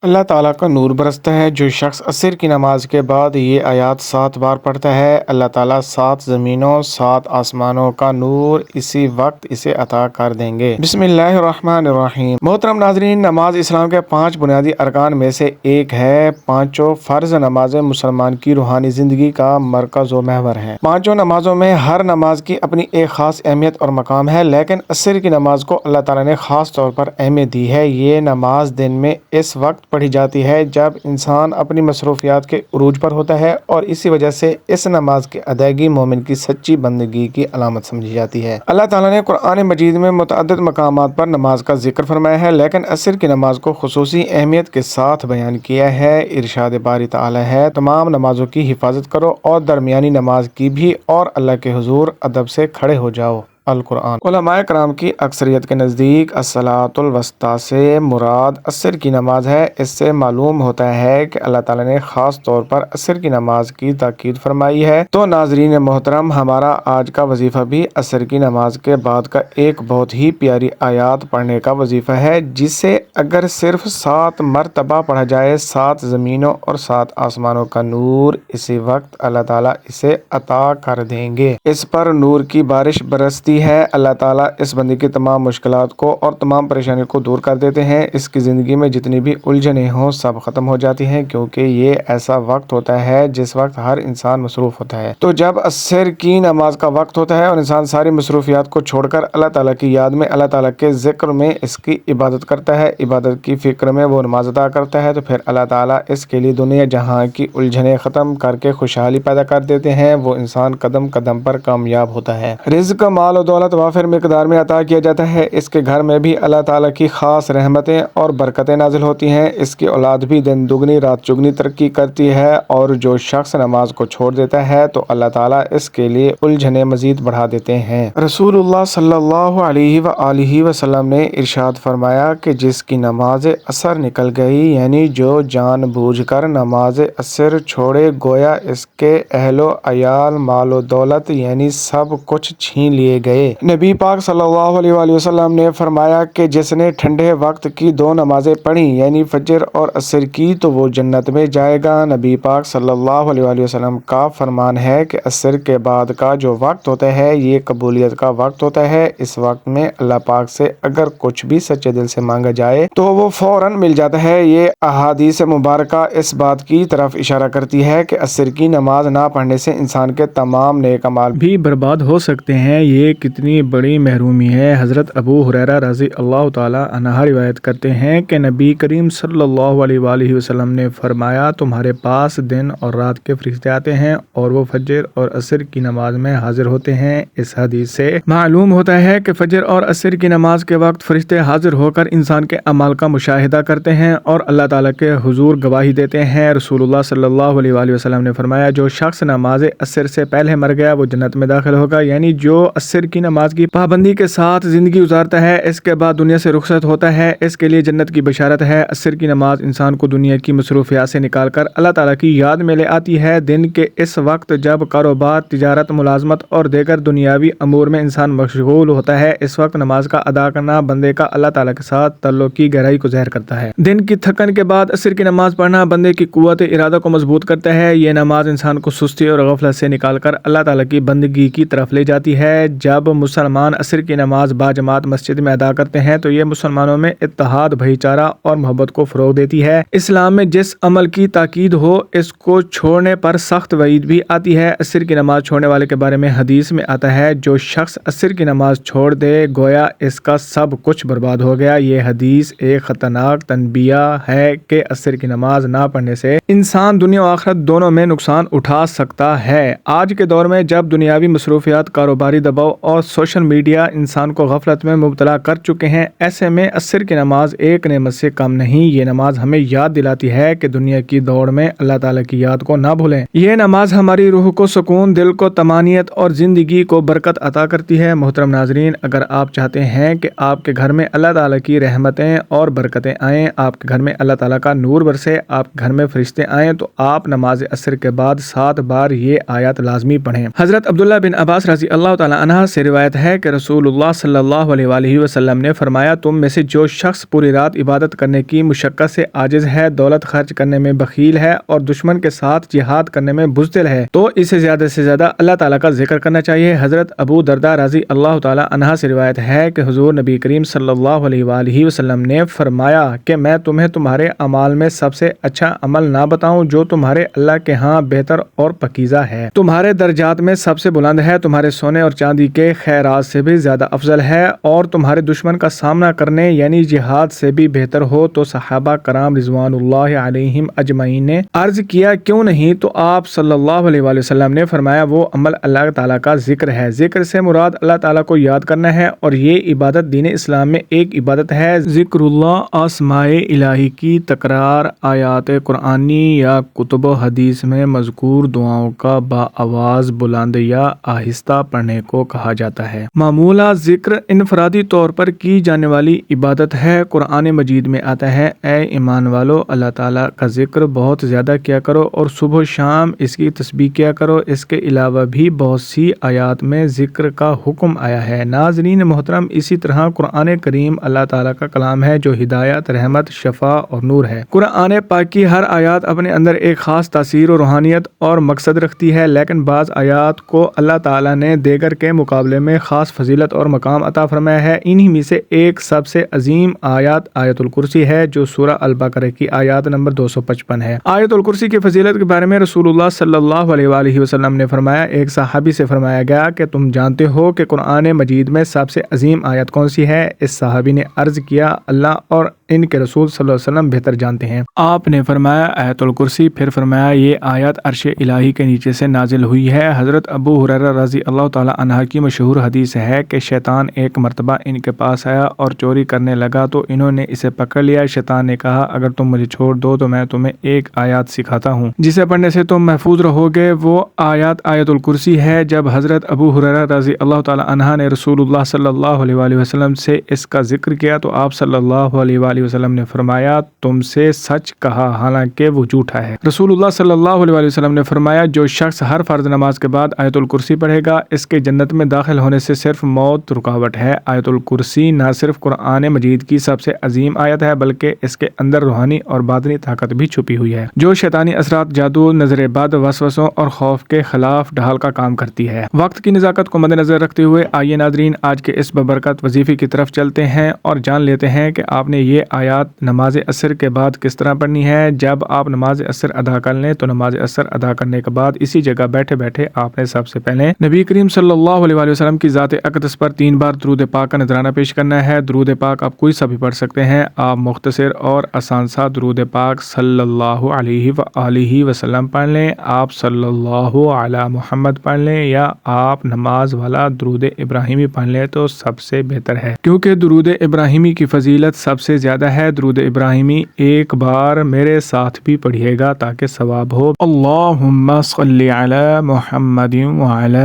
اللہ تعالیٰ کا نور برستا ہے۔ جو شخص عصر کی نماز کے بعد یہ آیات 7 بار پڑھتا ہے، اللہ تعالیٰ 7 زمینوں 7 آسمانوں کا نور اسی وقت اسے عطا کر دیں گے۔ بسم اللہ الرحمن الرحیم۔ محترم ناظرین، نماز اسلام کے 5 بنیادی ارکان میں سے ایک ہے۔ پانچوں فرض نمازیں مسلمان کی روحانی زندگی کا مرکز و محور ہیں۔ پانچوں نمازوں میں ہر نماز کی اپنی ایک خاص اہمیت اور مقام ہے، لیکن عصر کی نماز کو اللہ تعالیٰ نے خاص طور پر اہمیت دی ہے۔ یہ نماز دن میں اس وقت پڑھی جاتی ہے جب انسان اپنی مصروفیات کے عروج پر ہوتا ہے، اور اسی وجہ سے اس نماز کی ادائیگی مومن کی سچی بندگی کی علامت سمجھی جاتی ہے۔ اللہ تعالیٰ نے قرآن مجید میں متعدد مقامات پر نماز کا ذکر فرمایا ہے، لیکن عصر کی نماز کو خصوصی اہمیت کے ساتھ بیان کیا ہے۔ ارشاد باری تعالیٰ ہے، تمام نمازوں کی حفاظت کرو اور درمیانی نماز کی بھی، اور اللہ کے حضور ادب سے کھڑے ہو جاؤ۔ القرآن۔ علماء کرام کی اکثریت کے نزدیک الصلاۃ الوسطیٰ سے مراد عصر کی نماز ہے۔ اس سے معلوم ہوتا ہے کہ اللہ تعالیٰ نے خاص طور پر عصر کی نماز کی تاکید فرمائی ہے۔ تو ناظرین محترم، ہمارا آج کا وظیفہ بھی عصر کی نماز کے بعد کا ایک بہت ہی پیاری آیات پڑھنے کا وظیفہ ہے، جسے اگر صرف 7 مرتبہ پڑھا جائے، 7 زمینوں اور 7 آسمانوں کا نور اسی وقت اللہ تعالیٰ اسے عطا کر دیں گے۔ اس پر نور کی بارش برستی ہے۔ اللہ تعالیٰ اس بندے کی تمام مشکلات کو اور تمام پریشانیوں کو دور کر دیتے ہیں۔ اس کی زندگی میں جتنی بھی الجھنیں ہوں سب ختم ہو جاتی ہیں، کیونکہ یہ ایسا وقت ہوتا ہے جس وقت ہر انسان مصروف ہوتا ہے۔ تو جب عصر کی نماز کا وقت ہوتا ہے اور انسان ساری مصروفیات کو چھوڑ کر اللہ تعالیٰ کی یاد میں، اللہ تعالیٰ کے ذکر میں اس کی عبادت کرتا ہے، عبادت کی فکر میں وہ نماز ادا کرتا ہے، تو پھر اللہ تعالیٰ اس کے لیے دنیا جہاں کی الجھنیں ختم کر کے خوشحالی پیدا کر دیتے ہیں۔ وہ انسان قدم قدم پر کامیاب ہوتا ہے۔ رزق، مال و دولت وافر مقدار میں عطا کیا جاتا ہے۔ اس کے گھر میں بھی اللہ تعالیٰ کی خاص رحمتیں اور برکتیں نازل ہوتی ہیں۔ اس کی اولاد بھی دن دگنی رات چگنی ترقی کرتی ہے، اور جو شخص نماز کو چھوڑ دیتا ہے تو اللہ تعالیٰ اس کے لیے الجھنیں مزید بڑھا دیتے ہیں۔ رسول اللہ صلی اللہ علیہ وآلہ وسلم نے ارشاد فرمایا کہ جس کی نماز عصر نکل گئی، یعنی جو جان بوجھ کر نماز عصر چھوڑے، گویا اس کے اہل و عیال، مال و دولت یعنی سب کچھ چھین لیے گئے۔ نبی پاک صلی اللہ علیہ وآلہ وسلم نے فرمایا کہ جس نے ٹھنڈے وقت کی 2 نمازیں پڑھیں، یعنی فجر اور عصر کی، تو وہ جنت میں جائے گا۔ نبی پاک صلی اللہ علیہ وآلہ وسلم کا فرمان ہے کہ عصر کے بعد کا جو وقت ہوتا ہے یہ قبولیت کا وقت ہوتا ہے۔ اس وقت میں اللہ پاک سے اگر کچھ بھی سچے دل سے مانگا جائے تو وہ فوراً مل جاتا ہے۔ یہ احادیث مبارکہ اس بات کی طرف اشارہ کرتی ہے کہ عصر کی نماز نہ پڑھنے سے انسان کے تمام نیک اعمال بھی برباد ہو سکتے ہیں۔ یہ کتنی بڑی محرومی ہے۔ حضرت ابو ہریرہ رضی اللہ تعالی عنہ روایت کرتے ہیں کہ نبی کریم صلی اللہ علیہ وآلہ وسلم نے فرمایا، تمہارے پاس دن اور رات کے فرشتے آتے ہیں اور وہ فجر اور عصر کی نماز میں حاضر ہوتے ہیں۔ اس حدیث سے معلوم ہوتا ہے کہ فجر اور عصر کی نماز کے وقت فرشتے حاضر ہو کر انسان کے اعمال کا مشاہدہ کرتے ہیں اور اللہ تعالیٰ کے حضور گواہی دیتے ہیں۔ رسول اللہ صلی اللہ علیہ وآلہ وسلم نے فرمایا، جو شخص نماز عصر سے پہلے مر گیا وہ جنت میں داخل ہوگا، یعنی جو عصر کی نماز کی پابندی کے ساتھ زندگی گزارتا ہے، اس کے بعد دنیا سے رخصت ہوتا ہے، اس کے لیے جنت کی بشارت ہے۔ عصر کی نماز انسان کو دنیا کی مصروفیات سے نکال کر اللہ تعالیٰ کی یاد میں لے آتی ہے۔ دن کے اس وقت جب کاروبار، تجارت، ملازمت اور دیگر دنیاوی امور میں انسان مشغول ہوتا ہے، اس وقت نماز کا ادا کرنا بندے کا اللہ تعالیٰ کے ساتھ تعلق کی گہرائی کو ظاہر کرتا ہے۔ دن کی تھکن کے بعد عصر کی نماز پڑھنا بندے کی قوت ارادہ کو مضبوط کرتا ہے۔ یہ نماز انسان کو سستی اور غفلت سے نکال کر اللہ تعالیٰ کی بندگی کی طرف لے جاتی ہے۔ جب مسلمان عصر کی نماز باجماعت مسجد میں ادا کرتے ہیں تو یہ مسلمانوں میں اتحاد، بھائی چارہ اور محبت کو فروغ دیتی ہے۔ اسلام میں جس عمل کی تاکید ہو اس کو چھوڑنے پر سخت وعید بھی آتی ہے۔ عصر کی نماز چھوڑنے والے کے بارے میں حدیث میں آتا ہے، جو شخص عصر کی نماز چھوڑ دے گویا اس کا سب کچھ برباد ہو گیا۔ یہ حدیث ایک خطرناک تنبیہ ہے کہ عصر کی نماز نہ پڑھنے سے انسان دنیا و آخرت دونوں میں نقصان اٹھا سکتا ہے۔ آج کے دور میں جب دنیاوی مصروفیات، کاروباری دباؤ اور سوشل میڈیا انسان کو غفلت میں مبتلا کر چکے ہیں، ایسے میں عصر کی نماز ایک نعمت سے کم نہیں۔ یہ نماز ہمیں یاد دلاتی ہے کہ دنیا کی دوڑ میں اللہ تعالیٰ کی یاد کو نہ بھولیں۔ یہ نماز ہماری روح کو سکون، دل کو طمانینت اور زندگی کو برکت عطا کرتی ہے۔ محترم ناظرین، اگر آپ چاہتے ہیں کہ آپ کے گھر میں اللہ تعالیٰ کی رحمتیں اور برکتیں آئیں، آپ کے گھر میں اللہ تعالیٰ کا نور برسے، آپ کے گھر میں فرشتے آئیں، تو آپ نماز عصر کے بعد 7 بار یہ آیات لازمی پڑھیں۔ حضرت عبداللہ بن عباس رضی اللہ تعالیٰ عنہ سے روایت ہے کہ رسول اللہ صلی اللہ علیہ وآلہ وسلم نے فرمایا، تم میں سے جو شخص پوری رات عبادت کرنے کی مشقت سے عاجز ہے، دولت خرچ کرنے میں بخیل ہے اور دشمن کے ساتھ جہاد کرنے میں بزدل ہے، تو اسے زیادہ سے زیادہ اللہ تعالیٰ کا ذکر کرنا چاہیے۔ حضرت ابو درداء رضی اللہ تعالیٰ عنہ سے روایت ہے کہ حضور نبی کریم صلی اللہ علیہ وآلہ وسلم نے فرمایا کہ میں تمہیں تمہارے اعمال میں سب سے اچھا عمل نہ بتاؤں جو تمہارے اللہ کے ہاں بہتر اور پاکیزہ ہے، تمہارے درجات میں سب سے بلند ہے، تمہارے سونے اور چاندی کے خیرات سے بھی زیادہ افضل ہے اور تمہارے دشمن کا سامنا کرنے یعنی جہاد سے بھی بہتر ہو۔ تو صحابہ کرام رضوان اللہ علیہم اجمعین نے عرض کیا کیوں نہیں؟ تو آپ صلی اللہ علیہ وآلہ وسلم نے فرمایا وہ عمل اللہ تعالیٰ کا ذکر ہے۔ ذکر سے مراد اللہ تعالیٰ کو یاد کرنا ہے اور یہ عبادت دین اسلام میں ایک عبادت ہے۔ ذکر اللہ اسماء الہی کی تکرار، آیات قرآنی یا کتب و حدیث میں مذکور دعاؤں کا بآواز بلند یا آہستہ پڑھنے کو کہا جاتا ہے۔ معمولہ ذکر انفرادی طور پر کی جانے والی عبادت ہے۔ قرآن مجید میں آتا ہے، اے ایمان والو اللہ تعالیٰ کا ذکر بہت زیادہ کیا کرو اور صبح و شام اس کی تسبیح کیا کرو۔ اس کے علاوہ بھی بہت سی آیات میں ذکر کا حکم آیا ہے۔ ناظرین محترم، اسی طرح قرآن کریم اللہ تعالیٰ کا کلام ہے جو ہدایت، رحمت، شفا اور نور ہے۔ قرآن پاک کی ہر آیات اپنے اندر ایک خاص تاثیر و روحانیت اور مقصد رکھتی ہے، لیکن بعض آیات کو اللہ تعالیٰ نے دیگر کے مقابلے میں خاص فضیلت اور مقام عطا فرمایا ہے۔ انہی میں سے ایک سب سے عظیم آیات آیت الکرسی ہے جو سورہ البقرہ کی آیات نمبر 255 ہے۔ آیت الکرسی کی فضیلت کے بارے میں رسول اللہ صلی اللہ علیہ وآلہ وسلم نے فرمایا، ایک صحابی سے فرمایا گیا کہ تم جانتے ہو کہ قرآن مجید میں سب سے عظیم آیت کون سی ہے؟ اس صحابی نے عرض کیا، اللہ اور ان کے رسول صلی اللہ علیہ وسلم بہتر جانتے ہیں۔ آپ نے فرمایا آیت الکرسی، پھر فرمایا یہ آیت عرش الہی کے نیچے سے نازل ہوئی ہے۔ حضرت ابو ہریرہ رضی اللہ تعالیٰ عنہ کی مشہور حدیث ہے کہ شیطان ایک مرتبہ ان کے پاس آیا اور چوری کرنے لگا تو انہوں نے اسے پکڑ لیا۔ شیطان نے کہا، اگر تم مجھے چھوڑ دو تو میں تمہیں ایک آیات سکھاتا ہوں جسے پڑھنے سے تم محفوظ رہو گے۔ وہ آیات آیت الکرسی ہے۔ جب حضرت ابو ہریرہ رضی اللہ تعالیٰ عنہ نے رسول اللہ صلی اللہ علیہ وآلہ وسلم سے اس کا ذکر کیا تو آپ صلی اللہ علیہ وآلہ وسلم نے فرمایا، تم سے سچ کہا حالانکہ وہ جھوٹا ہے۔ رسول اللہ صلی اللہ علیہ وآلہ وسلم نے فرمایا، جو شخص ہر فرض نماز کے بعد آیت الکرسی پڑھے گا اس کے جنت میں داخل ہونے سے صرف موت رکاوٹ ہے۔ آیت الکرسی نہ صرف قرآن مجید کی سب سے عظیم آیت ہے بلکہ اس کے اندر روحانی اور باطنی طاقت بھی چھپی ہوئی ہے جو شیطانی اثرات، جادو، نظر بد، وسوسوں اور خوف کے خلاف ڈھال کا کام کرتی ہے۔ وقت کی نزاکت کو مد نظر رکھتے ہوئے آئیے ناظرین آج کے اس ببرکت وظیفے کی طرف چلتے ہیں اور جان لیتے ہیں کہ آپ نے یہ آیات نماز عصر کے بعد کس طرح پڑھنی ہے۔ جب آپ نماز عصر ادا کر لیں تو نماز عصر ادا کرنے کے بعد اسی جگہ بیٹھے بیٹھے آپ نے سب سے پہلے نبی کریم صلی اللہ علیہ وآلہ وسلم کی ذات اقدس پر 3 بار درود پاک کا نذرانہ پیش کرنا ہے۔ درود پاک آپ کوئی سا بھی پڑھ سکتے ہیں، آپ مختصر اور آسان سا درود پاک صلی اللہ علیہ وآلہ وسلم پڑھ لیں، آپ صلی اللہ علی محمد پڑھ لیں یا آپ نماز والا درود ابراہیمی پڑھ لیں تو سب سے بہتر ہے، کیونکہ درود ابراہیمی کی فضیلت سب سے زیادہ ہے۔ درود ابراہیمی ایک بار میرے ساتھ بھی پڑھیے گا تاکہ ثواب ہو۔ اللہم صلی علی محمد وعلی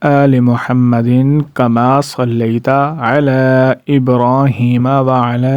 آل محمد کما صلیت علی ابراہیم وعلی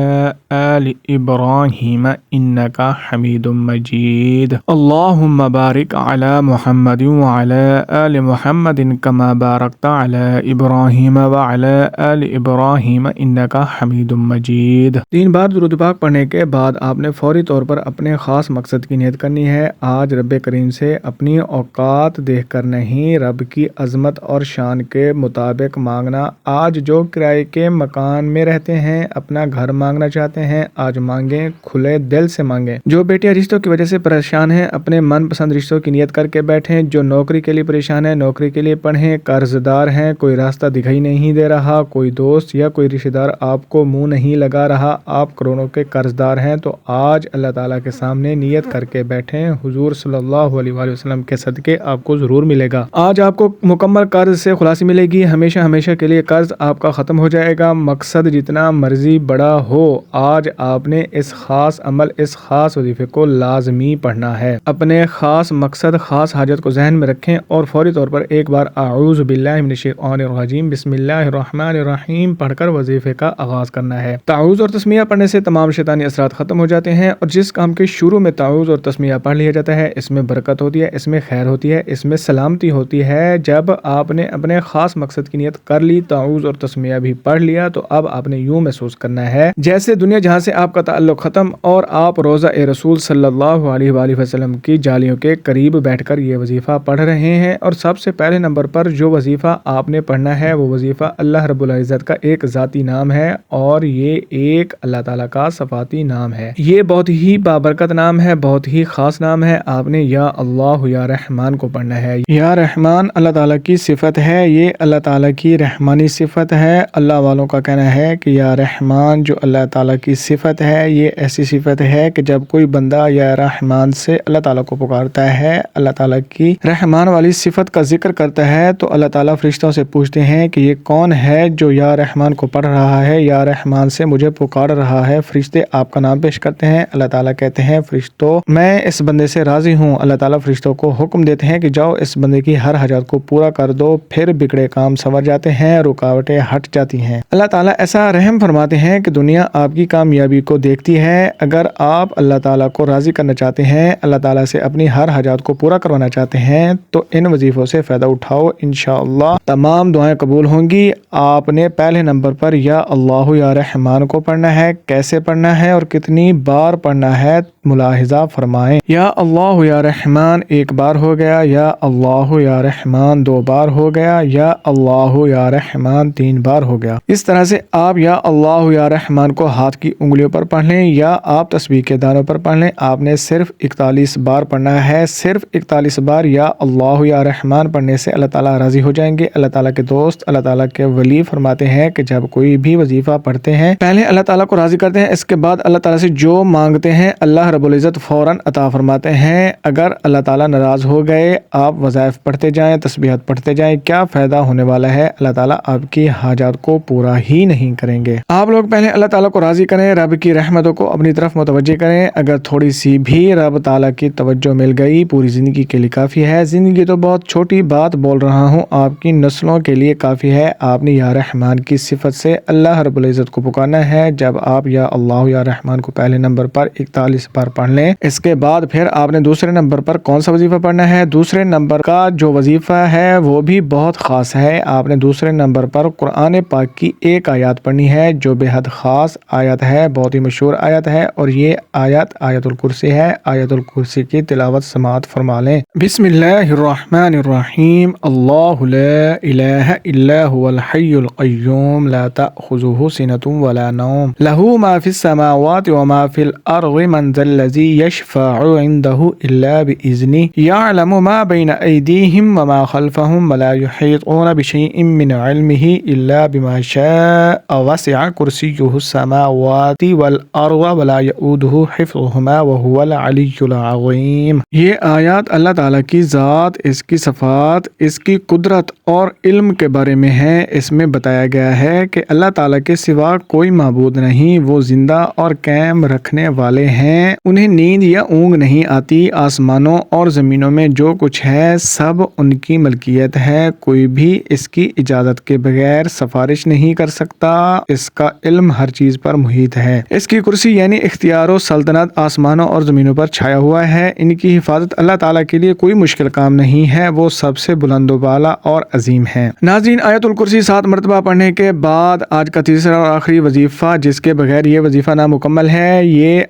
آل ابراہیم انک حمید مجید۔ اللہم بارک علی محمد وعلی آل محمد کما بارکت علی ابراہیم وعلی آل ابراہیم انک حمید مجید۔ 3 بار درود پاک پڑھنے کے بعد آپ نے فوری طور پر اپنے خاص مقصد کی نیت کرنی ہے۔ آج رب کریم سے اپنی اوقات دیکھ کر نہیں، رب کی عظمت اور شان کے مطابق مانگنا۔ آج جو کرائے کے مکان میں رہتے ہیں اپنا گھر مانگنا چاہتے ہیں، آج مانگیں، کھلے دل سے مانگیں۔ جو بیٹیاں رشتوں کی وجہ سے پریشان ہیں اپنے من پسند رشتوں کی نیت کر کے بیٹھیں۔ جو نوکری کے لیے پریشان ہیں نوکری کے لیے پڑھیں۔ قرض دار ہیں، کوئی راستہ دکھائی نہیں دے رہا، کوئی دوست یا کوئی رشتہ دار آپ کو منہ نہیں لگا رہا، آپ کروڑوں کے قرض دار ہیں تو آج اللہ تعالیٰ کے سامنے نیت کر کے بیٹھیں، حضور صلی اللہ علیہ وآلہ وسلم کے صدقے آپ کو ضرور ملے گا۔ آج آپ کو مکمل قرض سے خلاصی ملے گی، ہمیشہ ہمیشہ کے لیے قرض آپ کا ختم ہو جائے گا۔ مقصد جتنا مرضی بڑا ہو، آج آپ نے اس خاص عمل، اس خاص وظیفے کو لازمی پڑھنا ہے۔ اپنے خاص مقصد، خاص حاجت کو ذہن میں رکھیں اور فوری طور پر ایک بار اعوذ باللہ من الشیطان الرجیم بسم اللہ الرحمن الرحیم پڑھ کر وظیفے کا آغاز کرنا ہے۔ تعوذ اور تسمیہ پڑھنے سے تمام شیطانی اثرات ختم ہو جاتے ہیں، اور جس کام کے شروع میں تعوذ اور تسمیہ پڑھ لیا جاتا ہے اس میں برکت ہوتی ہے، اس میں خیر ہوتی ہے، اس میں سلامتی ہوتی ہے۔ جب آپ نے اپنے خاص مقصد کی نیت کر لی، تعوذ اور تسمیہ بھی پڑھ لیا، تو اب آپ نے یوں محسوس کرنا ہے جیسے دنیا جہاں سے آپ کا تعلق ختم، اور آپ روضہ رسول صلی اللہ علیہ وآلہ وسلم کی جالیوں کے قریب بیٹھ کر یہ وظیفہ پڑھ رہے ہیں۔ اور سب سے پہلے نمبر پر جو وظیفہ آپ نے پڑھنا ہے وہ وظیفہ اللہ رب العزت کا ایک ذاتی نام ہے، اور یہ ایک اللہ تعالیٰ کا صفاتی نام ہے۔ یہ بہت ہی بابرکت نام ہے، بہت ہی خاص نام ہے۔ آپ نے یا اللہ یا رحمان کو پڑھنا ہے۔ یا رحمان اللہ تعالیٰ کی صفت ہے، یہ اللہ تعالیٰ کی رحمانی صفت ہے۔ اللہ والوں کا کہنا ہے کہ یا رحمان جو اللہ تعالیٰ کی صفت ہے، یہ ایسی صفت ہے کہ جب کوئی بندہ یا رحمان سے اللہ تعالیٰ کو پکارتا ہے، اللہ تعالیٰ کی رحمان والی صفت کا ذکر کرتا ہے، تو اللہ تعالیٰ فرشتوں سے پوچھتے ہیں کہ یہ کون ہے جو یا رحمان کو پڑھ رہا ہے، یا رحمان سے مجھے پکار رہا ہے۔ فرشتے آپ کا نام پیش کرتے ہیں، اللہ تعالیٰ کہتے ہیں فرشتوں میں اس بندے سے راضی ہوں۔ اللہ تعالیٰ فرشتوں کو حکم دیتے ہیں کہ جاؤ اس بندے کی ہر حاجت کو پورا کر دو، پھر بگڑے کام سنور جاتے ہیں، رکاوٹیں ہٹ جاتی ہیں۔ اللہ تعالیٰ ایسا رحم فرماتے ہیں کہ دنیا آپ کی کامیابی کو دیکھتی ہے۔ اگر آپ اللہ تعالیٰ کو راضی کرنا چاہتے ہیں، اللہ تعالیٰ سے اپنی ہر حاجات کو پورا کروانا چاہتے ہیں، تو ان وظیفوں سے فائدہ اٹھاؤ، انشاءاللہ تمام دعائیں قبول ہوں گی۔ آپ نے پہلے نمبر پر یا اللہ یا رحمان کو پڑھنا ہے۔ کیسے پڑھنا ہے اور کتنی بار پڑھنا ہے ملاحظہ فرمائیں۔ یا اللہ یا رحمان ایک بار ہو گیا، یا اللہ یا رحمان دو بار ہو گیا، یا اللہ یا رحمان تین بار ہو گیا۔ اس طرح سے آپ یا اللہ یا رحمان کو ہاتھ کی انگلیوں پر پڑھ لیں، یا آپ تسبیح کے دانوں پر پڑھ لیں۔ آپ نے صرف 41 بار پڑھنا ہے، صرف 41 بار یا اللہ یا رحمان پڑھنے سے اللہ تعالیٰ راضی ہو جائیں گے۔ اللہ تعالیٰ کے دوست، اللہ تعالیٰ کے ولی فرماتے ہیں کہ جب کوئی بھی وظیفہ پڑھتے ہیں پہلے اللہ تعالیٰ کو راضی کرتے ہیں، اس کے بعد اللہ تعالیٰ سے جو مانگتے ہیں اللہ رب العزت فوراً عطا فرماتے ہیں۔ اگر اللہ تعالیٰ ناراض ہو گئے، آپ وظائف پڑھتے جائیں، تسبیحات پڑھتے جائیں، کیا فائدہ ہونے والا ہے؟ اللہ تعالیٰ آپ کی حاجات کو پورا ہی نہیں کریں گے۔ آپ لوگ پہلے اللہ تعالیٰ کو راضی کریں، رب کی رحمتوں کو اپنی طرف متوجہ کریں۔ اگر تھوڑی سی بھی رب تعالیٰ کی توجہ مل گئی، پوری زندگی کے لیے کافی ہے۔ زندگی تو بہت چھوٹی بات بول رہا ہوں، آپ کی نسلوں کے لیے کافی ہے۔ آپ نے یا رحمان کی صفت سے اللہ رب العزت کو پکارنا ہے۔ جب آپ یا اللہ یا رحمان کو پہلے نمبر پر 41 بار پڑھ لیں، اس کے بعد پھر آپ نے دوسرے نمبر پر کون سا وظیفہ پڑھنا ہے؟ دوسرے نمبر کا جو وظیفہ ہے وہ بھی بہت خاص ہے۔ آپ نے دوسرے نمبر پر قرآن پاک کی ایک آیات پڑھنی ہے جو بے حد خاص آیت ہے، بہت ہی مشہور آیت ہے، اور یہ آیت آیت الکرسی ہے۔ آیت الکرسی کی تلاوت سماعت فرما لیں۔ بسم اللہ الرحمن الرحیم۔ اللہ لا الہ الا هو الحی القیوم لا تأخذه سنة ولا نوم له ما في السماوات وما في الأرض من ذا الذي يشفع عنده إلا بإذنه يعلم ما بين أيديهم وما خلفهم ولا يحيطون بشيء من علمه إلا بما شاء وسع كرسيه السماوات والأرض ولا يؤوده حفظهما وهو العلي العظيم۔ یہ آیات اللہ تعالیٰ کی ذات، اس کی صفات، اس کی قدرت اور علم کے بارے میں ہے۔ اس میں بتایا گیا ہے کہ اللہ تعالیٰ کے سوا کوئی معبود نہیں، وہ زندہ اور قائم رکھنے والے ہیں، انہیں نیند یا اونگ نہیں آتی۔ آسمانوں اور زمینوں میں جو کچھ ہے سب ان کی ملکیت ہے، کوئی بھی اس کی اجازت کے بغیر سفارش نہیں کر سکتا۔ اس کا علم ہر چیز پر محیط ہے۔ اس کی کرسی یعنی اختیار و سلطنت آسمانوں اور زمینوں پر چھایا ہوا ہے۔ ان کی حفاظت اللہ تعالیٰ کے لیے کوئی مشکل کام نہیں ہے، وہ سب سے بلند و بالا اور عظیم ہے۔ ناظرین، آیت الکرسی 7 مرتبہ پڑھنے کے بعد آج کا تیسرا اور آخری وظیفہ، جس کے بغیر یہ وظیفہ نامکمل ہے، یہ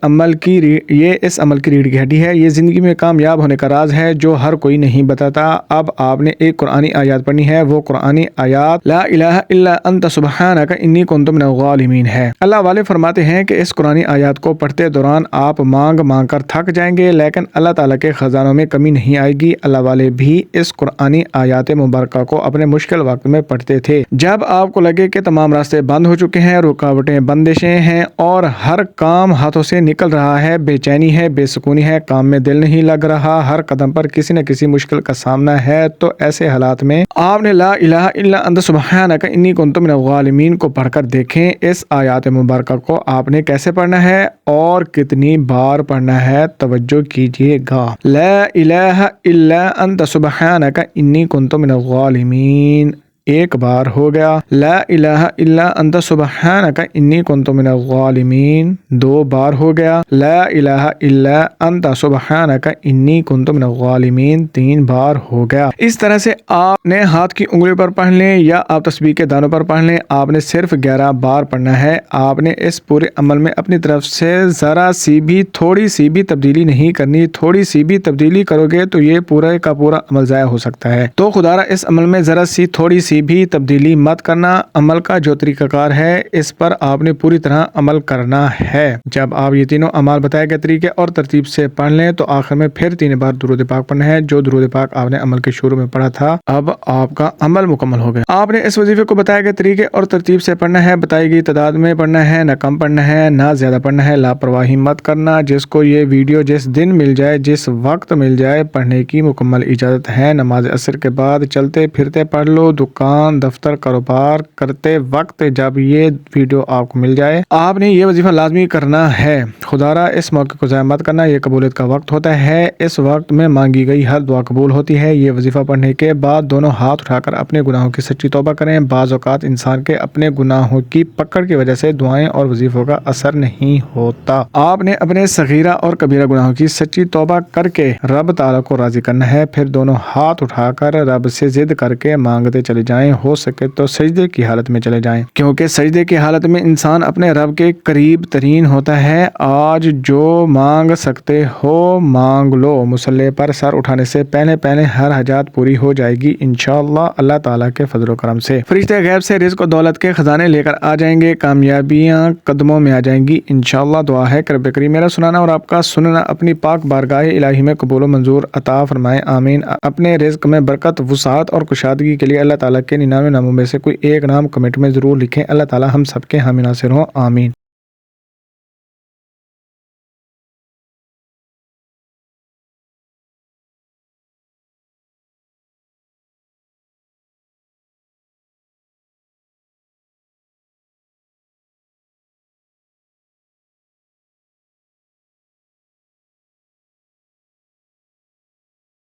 اس عمل کی ریڑھ کی ہڈی ہے، یہ زندگی میں کامیاب ہونے کا راز ہے جو ہر کوئی نہیں بتاتا۔ اب آپ نے ایک قرآنی آیات پڑھنی ہے، وہ قرآنی آیات لا الہ الا انت سبحانک انی کنت من الظالمین ہے۔ اللہ والے فرماتے ہیں کہ اس قرآنی آیات کو پڑھتے دوران آپ مانگ مانگ کر تھک جائیں گے، لیکن اللہ تعالیٰ کے خزانوں میں کمی نہیں آئے گی۔ اللہ والے بھی اس قرآنی آیات مبارکہ کو اپنے مشکل وقت میں پڑھتے تھے، جب آپ کو لگے کہ تمام راستے بند ہو چکے ہیں، رکاوٹیں بندشیں ہیں اور ہر کام ہاتھوں سے نکل رہا ہے، بے چینی ہے، بے سکونی ہے، کام میں دل نہیں لگ رہا، ہر قدم پر کسی نہ کسی مشکل کا سامنا ہے، تو ایسے حالات میں آپ نے لا الہ الا انت سبحانک انی کنت من الظالمین کو پڑھ کر دیکھیں۔ اس آیات مبارکہ کو آپ نے کیسے پڑھنا ہے اور کتنی بار پڑھنا ہے، توجہ کیجیے گا۔ لا الہ الا انت سبحانک انی کنت من الظالمین ایک بار ہو گیا، لا الہ الا انت سبحانک انی کنت من الظالمین 2 بار ہو گیا، لا الہ الا انت سبحانک انی کنت من الظالمین 3 بار ہو گیا۔ اس طرح سے آپ نے ہاتھ کی انگلیوں پر پڑھ لیں یا آپ تسبیح کے دانوں پر پڑھ لیں، آپ نے صرف 11 بار پڑھنا ہے۔ آپ نے اس پورے عمل میں اپنی طرف سے ذرا سی بھی تھوڑی سی بھی تبدیلی نہیں کرنی، تھوڑی سی بھی تبدیلی کرو گے تو یہ پورے کا پورا عمل ضائع ہو سکتا ہے۔ تو خدا را اس عمل میں ذرا سی تھوڑی سی بھی تبدیلی مت کرنا، عمل کا جو طریقہ کار ہے اس پر آپ نے پوری طرح عمل کرنا ہے۔ جب آپ یہ تینوں اعمال بتائے گئے طریقے اور ترتیب سے پڑھ لیں تو آخر میں پھر 3 بار درود پاک پڑھنا ہے، جو درود پاک آپ نے عمل کے شروع میں پڑھا تھا۔ اب آپ کا عمل مکمل ہو گیا۔ آپ نے اس وظیفے کو بتائے گئے طریقے اور ترتیب سے پڑھنا ہے، بتائی گئی تعداد میں پڑھنا ہے، نہ کم پڑھنا ہے نہ زیادہ پڑھنا ہے، لاپرواہی مت کرنا۔ جس کو یہ ویڈیو جس دن مل جائے، جس وقت مل جائے، پڑھنے کی مکمل اجازت ہے۔ نماز عصر کے بعد چلتے پھرتے پڑھ لو، دکان دفتر کاروبار کرتے وقت جب یہ ویڈیو آپ کو مل جائے آپ نے یہ وظیفہ لازمی کرنا ہے۔ خدا را اس موقع کو ضائع مت کرنا، یہ قبولیت کا وقت ہوتا ہے، اس وقت میں مانگی گئی ہر دعا قبول ہوتی ہے۔ یہ وظیفہ پڑھنے کے بعد دونوں ہاتھ اٹھا کر اپنے گناہوں کی سچی توبہ کریں۔ بعض اوقات انسان کے اپنے گناہوں کی پکڑ کی وجہ سے دعائیں اور وظیفوں کا اثر نہیں ہوتا۔ آپ نے اپنے صغیرہ اور کبیرہ گناہوں کی سچی توبہ کر کے رب تعالیٰ کو راضی کرنا ہے، پھر دونوں ہاتھ اٹھا کر رب سے ضد کر کے مانگتے چلے جائیں، ہو سکے تو سجدے کی حالت میں چلے جائیں، کیونکہ سجدے کی حالت میں انسان اپنے رب کے قریب ترین ہوتا ہے۔ آج جو مانگ سکتے ہو مانگ لو، مصلی پر سر اٹھانے سے پہلے پہلے ہر حاجات پوری ہو جائے گی انشاءاللہ اللہ تعالیٰ کے فضل و کرم سے۔ فرشتے غیب سے رزق و دولت کے خزانے لے کر آ جائیں گے، کامیابیاں قدموں میں آ جائیں گی انشاءاللہ۔ دعا ہے کہ رب کریم میرا سنانا اور آپ کا سننا اپنی پاک بارگاہ الہی میں قبول و منظور عطا فرمائے، آمین۔ اپنے رزق میں برکت، وسعت اور کشادگی کے لیے اللہ تعالیٰ کے 99 ناموں میں سے کوئی ایک نام کمنٹ میں ضرور لکھیں۔ اللہ تعالیٰ ہم سب کے حامی ناصر ہوں، آمین۔